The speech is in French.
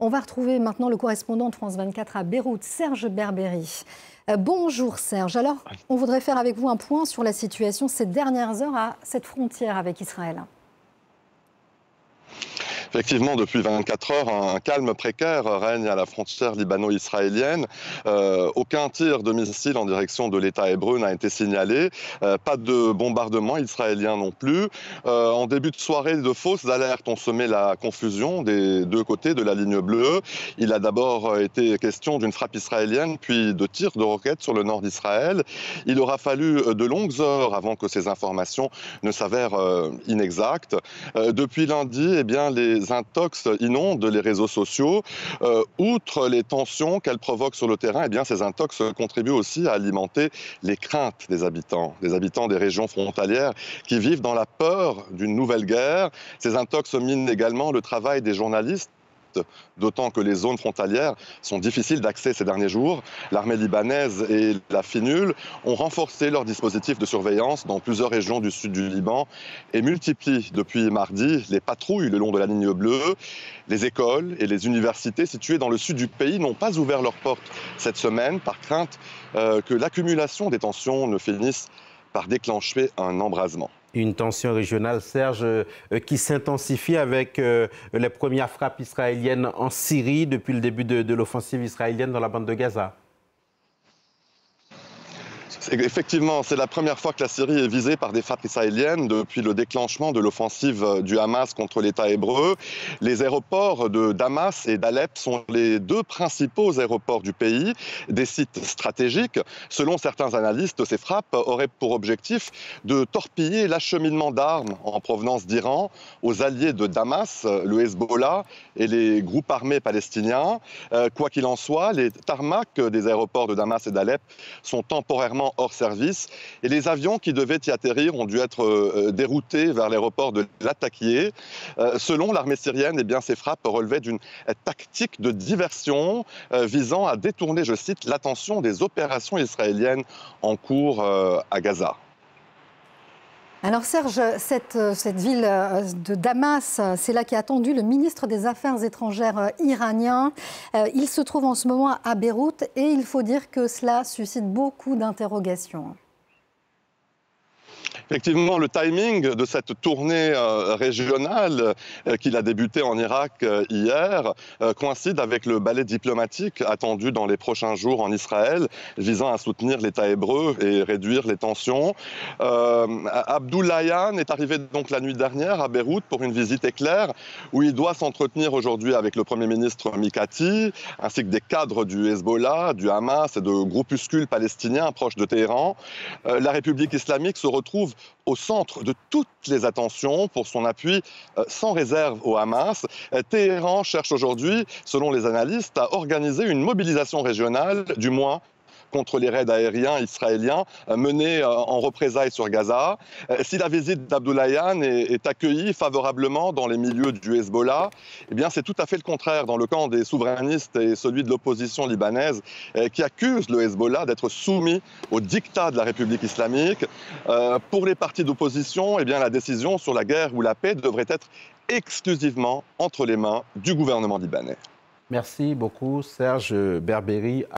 On va retrouver maintenant le correspondant de France 24 à Beyrouth, Serge Berberi. Bonjour Serge. Alors, on voudrait faire avec vous un point sur la situation ces dernières heures à cette frontière avec Israël. Effectivement, depuis 24 heures, un calme précaire règne à la frontière libano-israélienne. Aucun tir de missile en direction de l'État hébreu n'a été signalé. Pas de bombardement israélien non plus. En début de soirée, de fausses alertes ont semé la confusion des deux côtés de la ligne bleue. Il a d'abord été question d'une frappe israélienne, puis de tirs de roquettes sur le nord d'Israël. Il aura fallu de longues heures avant que ces informations ne s'avèrent inexactes. Depuis lundi, les intox inondent les réseaux sociaux. Outre les tensions qu'elles provoquent sur le terrain, ces intox contribuent aussi à alimenter les craintes des habitants des régions frontalières qui vivent dans la peur d'une nouvelle guerre. Ces intox minent également le travail des journalistes, d'autant que les zones frontalières sont difficiles d'accès ces derniers jours. L'armée libanaise et la FINUL ont renforcé leur dispositif de surveillance dans plusieurs régions du sud du Liban et multiplient depuis mardi les patrouilles le long de la ligne bleue. Les écoles et les universités situées dans le sud du pays n'ont pas ouvert leurs portes cette semaine par crainte que l'accumulation des tensions ne finisse par déclencher un embrasement. Une tension régionale, Serge, qui s'intensifie avec les premières frappes israéliennes en Syrie depuis le début de l'offensive israélienne dans la bande de Gaza. Effectivement, c'est la première fois que la Syrie est visée par des frappes israéliennes depuis le déclenchement de l'offensive du Hamas contre l'État hébreu. Les aéroports de Damas et d'Alep sont les deux principaux aéroports du pays, des sites stratégiques. Selon certains analystes, ces frappes auraient pour objectif de torpiller l'acheminement d'armes en provenance d'Iran aux alliés de Damas, le Hezbollah et les groupes armés palestiniens. Quoi qu'il en soit, les tarmacs des aéroports de Damas et d'Alep sont temporairement hors service et les avions qui devaient y atterrir ont dû être déroutés vers l'aéroport de Latakia. Selon l'armée syrienne, ces frappes relevaient d'une tactique de diversion visant à détourner, je cite, l'attention des opérations israéliennes en cours à Gaza. Alors Serge, cette ville de Damas, c'est là qu'est attendu le ministre des Affaires étrangères iranien. Il se trouve en ce moment à Beyrouth et il faut dire que cela suscite beaucoup d'interrogations. Effectivement, le timing de cette tournée régionale qu'il a débuté en Irak hier coïncide avec le balai diplomatique attendu dans les prochains jours en Israël, visant à soutenir l'État hébreu et réduire les tensions. Abdollahian est arrivé donc la nuit dernière à Beyrouth pour une visite éclair où il doit s'entretenir aujourd'hui avec le Premier ministre Mikati, ainsi que des cadres du Hezbollah, du Hamas et de groupuscules palestiniens proches de Téhéran. La République islamique se retrouve au centre de toutes les attentions pour son appui sans réserve au Hamas. Téhéran cherche aujourd'hui, selon les analystes, à organiser une mobilisation régionale, du moins contre les raids aériens israéliens menés en représailles sur Gaza. Si la visite d'Abdollahian est accueillie favorablement dans les milieux du Hezbollah, c'est tout à fait le contraire dans le camp des souverainistes et celui de l'opposition libanaise qui accuse le Hezbollah d'être soumis au diktat de la République islamique. Pour les partis d'opposition, la décision sur la guerre ou la paix devrait être exclusivement entre les mains du gouvernement libanais. Merci beaucoup, Serge Berberi.